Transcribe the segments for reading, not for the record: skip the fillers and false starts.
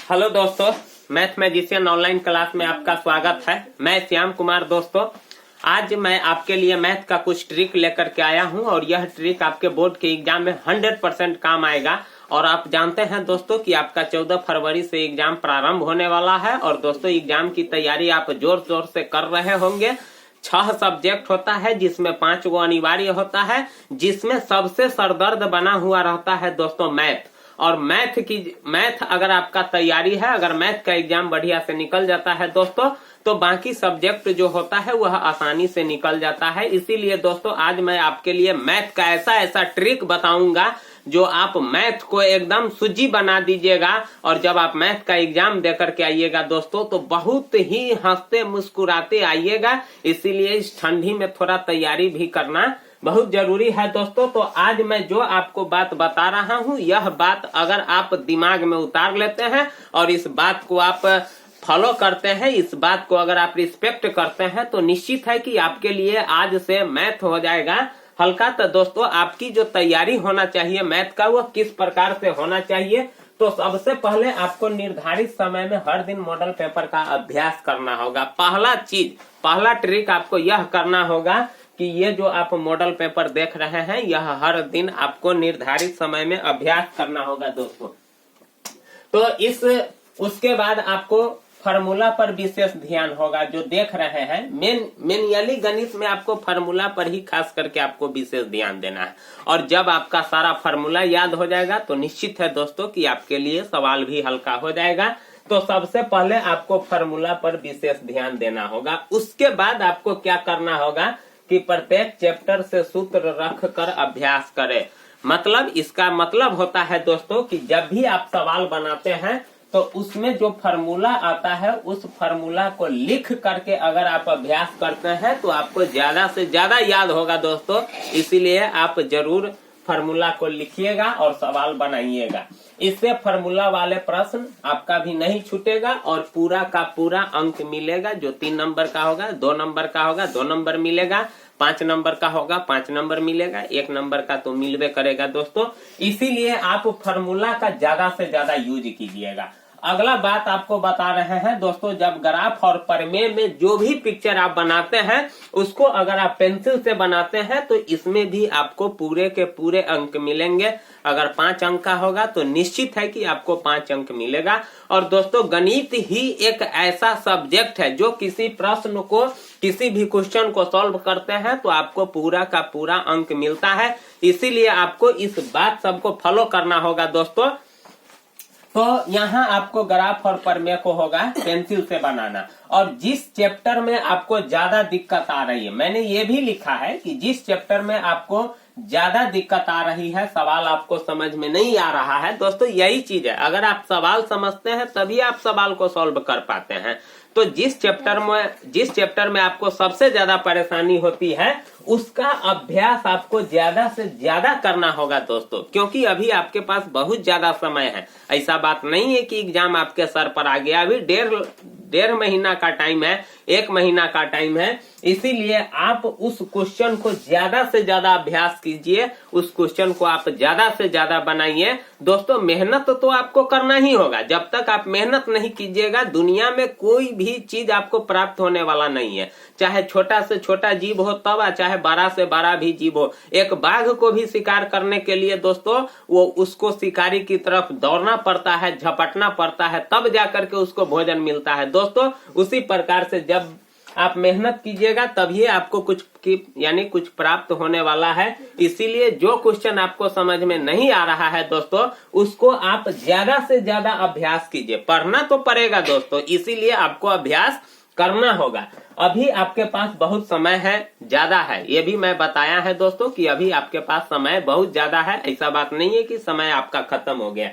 Hello दोस्तों, math magician online class में आपका स्वागत है। मैं श्याम कुमार। दोस्तों, आज मैं आपके लिए मैथ का कुछ ट्रिक लेकर के आया हूं और यह ट्रिक आपके बोर्ड के एग्जाम में 100% काम आएगा। और आप जानते हैं दोस्तों कि आपका 14 फरवरी से एग्जाम प्रारंभ होने वाला है और दोस्तों एग्जाम की तैयारी आप जोर शोर से कर रहे होंगे। 6 सब्जेक्ट होता है जिसमें 5 गो अनिवार्य होता है, जिसमें सबसे सरदर्द बना हुआ रहता है दोस्तों मैथ। और मैथ अगर आपका तैयारी है, अगर मैथ का एग्जाम बढ़िया से निकल जाता है दोस्तों, तो बाकी सब्जेक्ट जो होता है वह आसानी से निकल जाता है। इसीलिए दोस्तों आज मैं आपके लिए मैथ का ऐसा ट्रिक बताऊंगा जो आप मैथ को एकदम सूजी बना दीजिएगा। और जब आप मैथ का एग्जाम देकर के आइएगा दोस्तों, तो बहुत ही हंसते मुस्कुराते आइएगा। इसीलिए इस ठंडी में थोड़ा तैयारी भी करना बहुत जरूरी है दोस्तों। तो आज मैं जो आपको बात बता रहा हूं, यह बात अगर आप दिमाग में उतार लेते हैं और इस बात को आप फॉलो करते हैं, इस बात को अगर आप रिस्पेक्ट करते हैं, तो निश्चित है कि आपके लिए आज से मैथ हो जाएगा हल्का। तो दोस्तों आपकी जो तैयारी होना चाहिए मैथ का, वह किस प्रकार से होना चाहिए। तो सबसे पहले आपको निर्धारित समय में हर दिन मॉडल पेपर का अभ्यास करना होगा। पहला ट्रिक आपको यह करना होगा कि ये जो आप मॉडल पेपर देख रहे हैं, यह हर दिन आपको निर्धारित समय में अभ्यास करना होगा दोस्तों। तो उसके बाद आपको फार्मूला पर विशेष ध्यान होगा। जो देख रहे हैं मेनली गणित में आपको फार्मूला पर ही खास करके आपको विशेष ध्यान देना है। और जब आपका सारा फार्मूला याद हो जाएगा तो निश्चित है दोस्तों कि आपके लिए सवाल भी हल्का हो जाएगा। तो सबसे पहले आपको फार्मूला पर विशेष ध्यान देना होगा। उसके बाद आपको क्या करना होगा कि प्रत्येक चैप्टर से सूत्र रख कर अभ्यास करें। मतलब इसका मतलब होता है दोस्तों कि जब भी आप सवाल बनाते हैं तो उसमें जो फार्मूला आता है उस फार्मूला को लिख करके अगर आप अभ्यास करते हैं तो आपको ज्यादा से ज्यादा याद होगा दोस्तों। इसीलिए आप जरूर फार्मूला को लिखिएगा और सवाल बनाइएगा। इससे फार्मूला वाले प्रश्न आपका भी नहीं छूटेगा और पूरा का पूरा अंक मिलेगा। जो 3 नंबर का होगा 2 नंबर का होगा 2 नंबर मिलेगा, 5 नंबर का होगा 5 नंबर मिलेगा, 1 नंबर का तो मिलवे करेगा दोस्तों। इसीलिए आप फार्मूला का ज्यादा से ज्यादा यूज कीजिएगा। अगला बात आपको बता रहे हैं दोस्तों, जब ग्राफ और प्रमेय में जो भी पिक्चर आप बनाते हैं उसको अगर आप पेंसिल से बनाते हैं तो इसमें भी आपको पूरे के पूरे अंक मिलेंगे। अगर 5 अंक का होगा तो निश्चित है कि आपको 5 अंक मिलेगा। और दोस्तों गणित ही एक ऐसा सब्जेक्ट है जो किसी प्रश्न को, किसी भी क्वेश्चन को सॉल्व करते हैं तो आपको पूरा का पूरा अंक मिलता है। इसीलिए आपको इस बात सबको फॉलो करना होगा दोस्तों। तो यहाँ आपको ग्राफ और प्रमेय को होगा पेंसिल से बनाना। और जिस चैप्टर में आपको ज्यादा दिक्कत आ रही है, मैंने ये भी लिखा है कि जिस चैप्टर में आपको ज्यादा दिक्कत आ रही है, सवाल आपको समझ में नहीं आ रहा है दोस्तों, यही चीज है। अगर आप सवाल समझते हैं तभी आप सवाल को सॉल्व कर पाते हैं। तो जिस चैप्टर में आपको सबसे ज्यादा परेशानी होती है उसका अभ्यास आपको ज्यादा से ज्यादा करना होगा दोस्तों, क्योंकि अभी आपके पास बहुत ज्यादा समय है। ऐसा बात नहीं है कि एग्जाम आपके सर पर आ गया। अभी डेढ़ महीना का टाइम है, 1 महीना का टाइम है। इसीलिए आप उस क्वेश्चन को ज्यादा से ज्यादा अभ्यास कीजिए, उस क्वेश्चन को आप ज्यादा से ज्यादा बनाइए दोस्तों। मेहनत तो आपको करना ही होगा। जब तक आप मेहनत नहीं कीजिएगा दुनिया में कोई भी चीज आपको प्राप्त होने वाला नहीं है। चाहे छोटा से छोटा जीव हो तब, चाहे बड़ा से बड़ा भी जीव हो। एक बाघ को भी शिकार करने के लिए दोस्तों वो उसको शिकारी की तरफ दौड़ना पड़ता है, झपटना पड़ता है, तब जाकर के उसको भोजन मिलता है दोस्तों। उसी प्रकार से जब आप मेहनत कीजिएगा तभी आपको कुछ प्राप्त होने वाला है। इसीलिए जो क्वेश्चन आपको समझ में नहीं आ रहा है दोस्तों, उसको आप ज्यादा से ज्यादा अभ्यास कीजिए। पढ़ना तो पड़ेगा दोस्तों, इसीलिए आपको अभ्यास करना होगा। अभी आपके पास बहुत समय है, ज्यादा है, ये भी मैं बताया है दोस्तों कि अभी आपके पास समय बहुत ज्यादा है। ऐसा बात नहीं है कि समय आपका खत्म हो गया।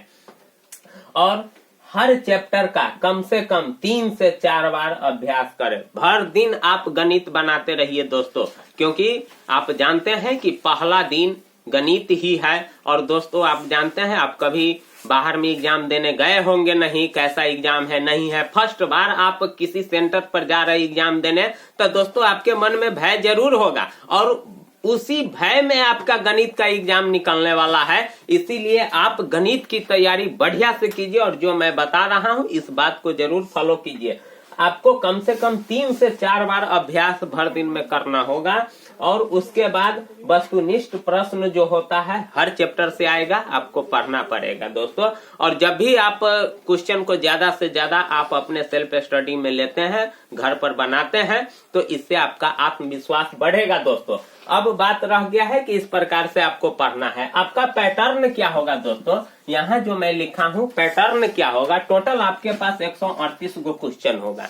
और हर चैप्टर का कम से कम 3 से 4 बार अभ्यास करें। हर दिन आप गणित बनाते रहिए दोस्तों, क्योंकि आप जानते हैं कि पहला दिन गणित ही है। और दोस्तों आप जानते हैं, आप कभी बाहर में एग्जाम देने गए होंगे नहीं, कैसा एग्जाम है नहीं है। फर्स्ट बार आप किसी सेंटर पर जा रहे एग्जाम देने, तो दोस्तों आपके मन में भय जरूर होगा। और उसी भय में आपका गणित का एग्जाम निकलने वाला है। इसीलिए आप गणित की तैयारी बढ़िया से कीजिए और जो मैं बता रहा हूं इस बात को जरूर फॉलो कीजिए। आपको कम से कम 3 से 4 बार अभ्यास भर दिन में करना होगा और उसके बाद वस्तुनिष्ठ प्रश्न जो होता है हर चैप्टर से आएगा, आपको पढ़ना पड़ेगा दोस्तों। और जब भी आप क्वेश्चन को ज्यादा से ज्यादा आप अपने सेल्फ स्टडी में लेते हैं, घर पर बनाते हैं, तो इससे आपका आत्मविश्वास बढ़ेगा दोस्तों। अब बात रह गया है कि इस प्रकार से आपको पढ़ना है। आपका पैटर्न क्या होगा दोस्तों, यहाँ जो मैं लिखा हूँ पैटर्न क्या होगा। टोटल आपके पास 138 गो क्वेश्चन होगा।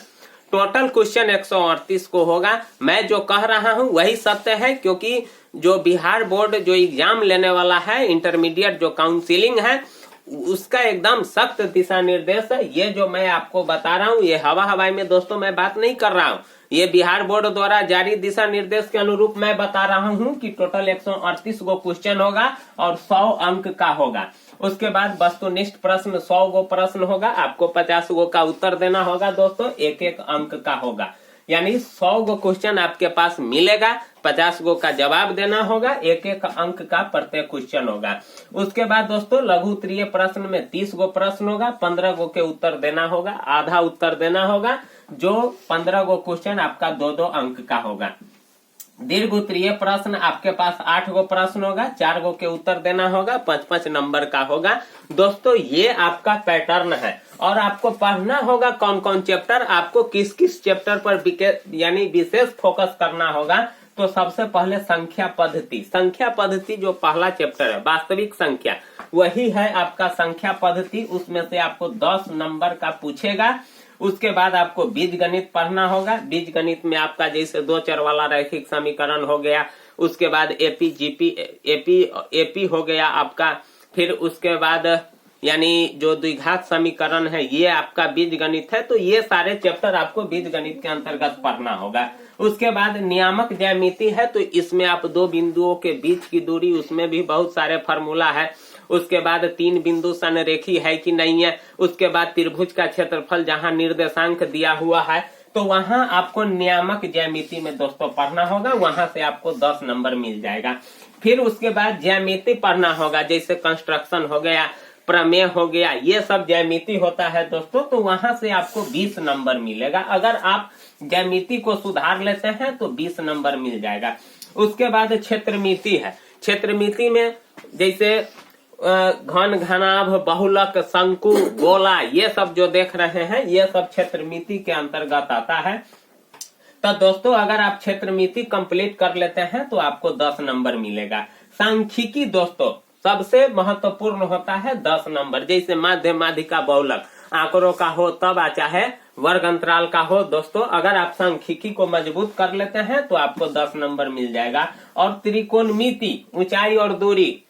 टोटल क्वेश्चन 138 को होगा। मैं जो कह रहा हूँ वही सत्य है, क्योंकि जो बिहार बोर्ड जो एग्जाम लेने वाला है, इंटरमीडिएट जो काउंसिलिंग है, उसका एकदम सख्त दिशा निर्देश है। ये जो मैं आपको बता रहा हूँ ये हवाई में दोस्तों मैं बात नहीं कर रहा हूँ। ये बिहार बोर्ड द्वारा जारी दिशा निर्देश के अनुरूप मैं बता रहा हूँ कि टोटल 138 गो क्वेश्चन होगा और 100 अंक का होगा। उसके बाद वस्तुनिष्ठ प्रश्न 100 गो प्रश्न होगा, आपको 50 गो का उत्तर देना होगा दोस्तों, 1-1 अंक का होगा। यानी 100 गो क्वेश्चन आपके पास मिलेगा, 50 गो का जवाब देना होगा, 1-1 अंक का प्रत्येक क्वेश्चन होगा। उसके बाद दोस्तों लघु उत्तरीय प्रश्न में 30 गो प्रश्न होगा, 15 गो के उत्तर देना होगा, आधा उत्तर देना होगा, जो 15 गो क्वेश्चन आपका 2-2 अंक का होगा। दीर्घ उत्तरीय प्रश्न आपके पास 8 गो प्रश्न होगा, 4 गो के उत्तर देना होगा, 5-5 नंबर का होगा। दोस्तों ये आपका पैटर्न है और आपको पढ़ना होगा कौन कौन चैप्टर, आपको किस किस चैप्टर पर यानी विशेष फोकस करना होगा। तो सबसे पहले संख्या पद्धति। संख्या पद्धति जो पहला चैप्टर है, वास्तविक संख्या, वही है आपका संख्या पद्धति। उसमें से आपको 10 नंबर का पूछेगा। उसके बाद आपको बीज गणित पढ़ना होगा। बीज गणित में आपका जैसे 2 चर वाला रैखिक समीकरण हो गया, उसके बाद एपी जीपी एपी हो गया आपका, फिर उसके बाद यानी जो द्विघात समीकरण है ये आपका बीज गणित है। तो ये सारे चैप्टर आपको बीज गणित के अंतर्गत पढ़ना होगा। उसके बाद नियामक ज्यामिति है, तो इसमें आप 2 बिंदुओं के बीच की दूरी, उसमें भी बहुत सारे फार्मूला है। उसके बाद 3 बिंदु संरेखी है कि नहीं है। उसके बाद त्रिभुज का क्षेत्रफल जहां निर्देशांक दिया हुआ है, तो वहां आपको नियामक ज्यामिति में दोस्तों पढ़ना होगा, वहां से आपको 10 नंबर मिल जाएगा। फिर उसके बाद ज्यामिति पढ़ना होगा, जैसे कंस्ट्रक्शन हो गया, प्रमेय हो गया, ये सब ज्यामिति होता है दोस्तों, तो वहां से आपको 20 नंबर मिलेगा। अगर आप ज्यामिति को सुधार लेते हैं तो 20 नंबर मिल जाएगा। उसके बाद क्षेत्रमिति है। क्षेत्रमिति में जैसे घन, घनाभ, बहुलक, शंकु, गोला, ये सब जो देख रहे हैं ये सब क्षेत्रमिति के अंतर्गत आता है। तो दोस्तों अगर आप क्षेत्रमिति कंप्लीट कर लेते हैं तो आपको 10 नंबर मिलेगा। सांख्यिकी दोस्तों सबसे महत्वपूर्ण होता है, 10 नंबर। जैसे माध्य, माध्यिका, बहुलक, आंकड़ों का हो तब चाहे वर्ग अंतराल का हो दोस्तों, अगर आप सांख्यिकी को मजबूत कर लेते हैं तो आपको 10 नंबर मिल जाएगा। और त्रिकोणमिति, ऊंचाई और दूरी,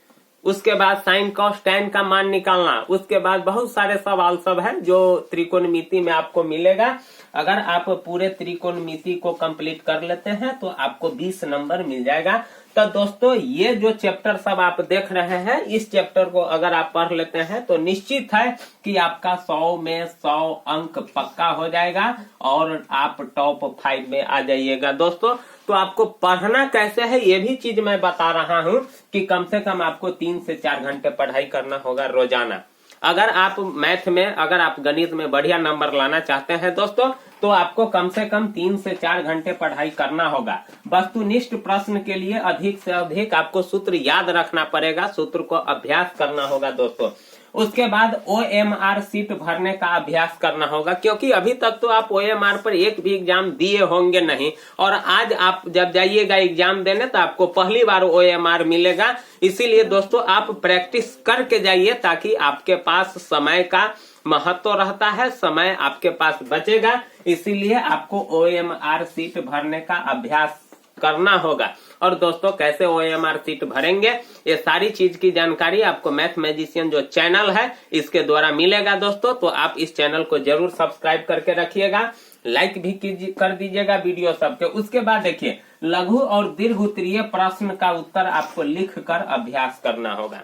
उसके बाद साइन कॉस टैन का मान निकालना, उसके बाद बहुत सारे सवाल सब है जो त्रिकोणमिति में आपको मिलेगा। अगर आप पूरे त्रिकोणमिति को कंप्लीट कर लेते हैं तो आपको 20 नंबर मिल जाएगा। तो दोस्तों ये जो चैप्टर सब आप देख रहे हैं, इस चैप्टर को अगर आप पढ़ लेते हैं तो निश्चित है कि आपका 100 में 100 अंक पक्का हो जाएगा और आप टॉप 5 में आ जाइएगा दोस्तों। तो आपको पढ़ना कैसे है ये भी चीज मैं बता रहा हूँ कि कम से कम आपको 3 से 4 घंटे पढ़ाई करना होगा रोजाना। अगर आप मैथ में, अगर आप गणित में बढ़िया नंबर लाना चाहते हैं दोस्तों, तो आपको कम से कम 3 से 4 घंटे पढ़ाई करना होगा। वस्तुनिष्ठ प्रश्न के लिए अधिक से अधिक आपको सूत्र याद रखना पड़ेगा, सूत्र को अभ्यास करना होगा दोस्तों। उसके बाद OMR सीट भरने का अभ्यास करना होगा, क्योंकि अभी तक तो आप OMR पर एक भी एग्जाम दिए होंगे नहीं, और आज आप जब जाइएगा एग्जाम देने तो आपको पहली बार OMR मिलेगा। इसीलिए दोस्तों आप प्रैक्टिस करके जाइए, ताकि आपके पास समय का महत्व रहता है, समय आपके पास बचेगा। इसीलिए आपको OMR सीट भरने का अभ्यास करना होगा। और दोस्तों कैसे OMR सीट भरेंगे, ये सारी चीज की जानकारी आपको मैथ मैजिशियन जो चैनल है इसके द्वारा मिलेगा दोस्तों। तो आप इस चैनल को जरूर सब्सक्राइब करके रखिएगा, लाइक भी कर दीजिएगा वीडियो सबके। उसके बाद देखिए लघु और दीर्घ उत्तरीय प्रश्न का उत्तर आपको लिख कर अभ्यास करना होगा।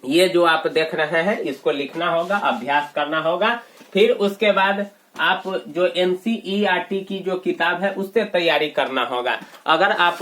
ये जो आप देख रहे हैं इसको लिखना होगा, अभ्यास करना होगा। फिर उसके बाद आप जो NCERT की जो किताब है उससे तैयारी करना होगा। अगर आप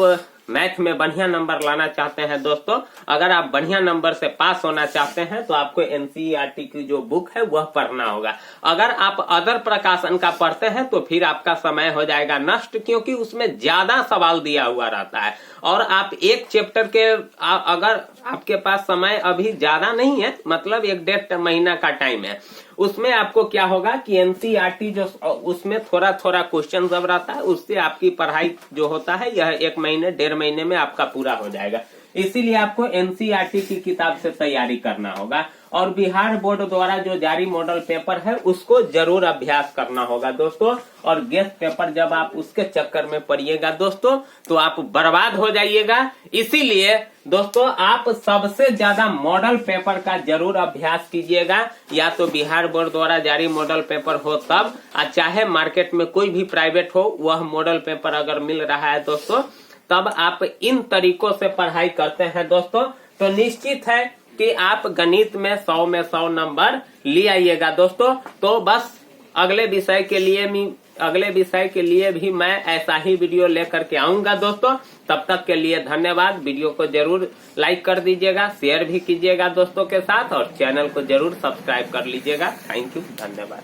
मैथ में बढ़िया नंबर लाना चाहते हैं दोस्तों, अगर आप बढ़िया नंबर से पास होना चाहते हैं तो आपको एनसीईआरटी की जो बुक है वह पढ़ना होगा। अगर आप अदर प्रकाशन का पढ़ते हैं तो फिर आपका समय हो जाएगा नष्ट, क्योंकि उसमें ज्यादा सवाल दिया हुआ रहता है और आप एक चैप्टर के अगर आपके पास समय अभी ज्यादा नहीं है, मतलब 1-1.5 महीना का टाइम है, उसमें आपको क्या होगा कि एनसीईआरटी जो उसमें थोड़ा थोड़ा क्वेश्चन सब रहता है, उससे आपकी पढ़ाई जो होता है यह 1 महीने 1.5 महीने में आपका पूरा हो जाएगा। इसीलिए आपको एनसीईआरटी की किताब से तैयारी करना होगा और बिहार बोर्ड द्वारा जो जारी मॉडल पेपर है उसको जरूर अभ्यास करना होगा दोस्तों। और गेस्ट पेपर जब आप उसके चक्कर में पड़िएगा दोस्तों तो आप बर्बाद हो जाइएगा। इसीलिए दोस्तों आप सबसे ज्यादा मॉडल पेपर का जरूर अभ्यास कीजिएगा, या तो बिहार बोर्ड द्वारा जारी मॉडल पेपर हो तब, चाहे मार्केट में कोई भी प्राइवेट हो वह मॉडल पेपर अगर मिल रहा है दोस्तों, तब आप इन तरीकों से पढ़ाई करते हैं दोस्तों तो निश्चित है कि आप गणित में 100 में 100 नंबर ले आइएगा दोस्तों। तो बस अगले विषय के लिए भी मैं ऐसा ही वीडियो लेकर के आऊंगा दोस्तों। तब तक के लिए धन्यवाद। वीडियो को जरूर लाइक कर दीजिएगा, शेयर भी कीजिएगा दोस्तों के साथ और चैनल को जरूर सब्सक्राइब कर लीजिएगा। थैंक यू, धन्यवाद।